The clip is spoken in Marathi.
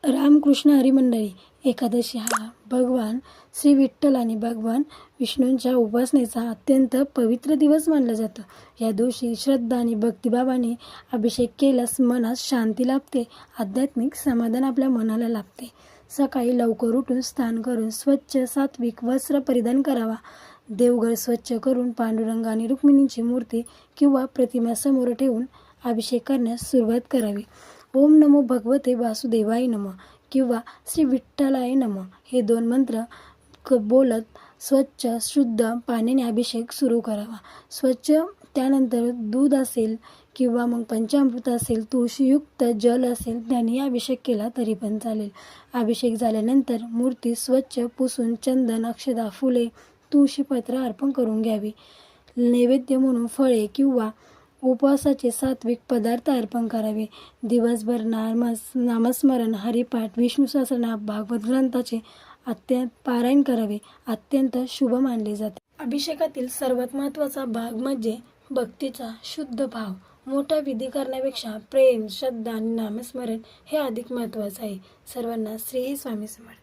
रामकृष्ण हरी मंडळी, एकादशी हा भगवान श्री विठ्ठल आणि भगवान विष्णूंच्या उपासनेचा अत्यंत पवित्र दिवस मानला जातो. या दिवशी श्रद्धा आणि भक्तिभावाने अभिषेक केल्यास मनात शांती लाभते, आध्यात्मिक समाधान आपल्या मनाला लाभते. सकाळी लवकर उठून स्नान करून स्वच्छ सात्विक वस्त्र परिधान करावा. देवघर स्वच्छ करून पांडुरंग आणि रुक्मिणींची मूर्ती किंवा प्रतिमा समोर ठेवून अभिषेक करण्यास सुरुवात करावी. ओम नमो भगवते वासुदेवाय नमः किंवा श्री विठ्ठलाय नमः हे 2 मंत्र बोलत स्वच्छ शुद्ध पाण्याने अभिषेक सुरू करावा. स्वच्छ त्यानंतर दूध असेल किंवा मग पंचामृत असेल, तुळशीयुक्त जल असेल त्याने अभिषेक केला तरी पण चालेल. अभिषेक झाल्यानंतर मूर्ती स्वच्छ पुसून चंदन, अक्षता, फुले, तुळशीपत्र अर्पण करून घ्यावी. नैवेद्य म्हणून फळे किंवा उपवासाचे सात्विक पदार्थ अर्पण करावे. दिवसभर नामस्मरण, हरिपाठ, विष्णू सहस्रनाम, भागवत ग्रंथाचे पारायण करावे. अत्यंत शुभ मानले जाते. अभिषेकातील सर्वात महत्त्वाचा भाग म्हणजे भक्तीचा शुद्ध भाव. मोठा विधी करण्यापेक्षा प्रेम, श्रद्धा आणि नामस्मरण हे अधिक महत्त्वाचे आहे. सर्वांना श्री स्वामी समर्थ.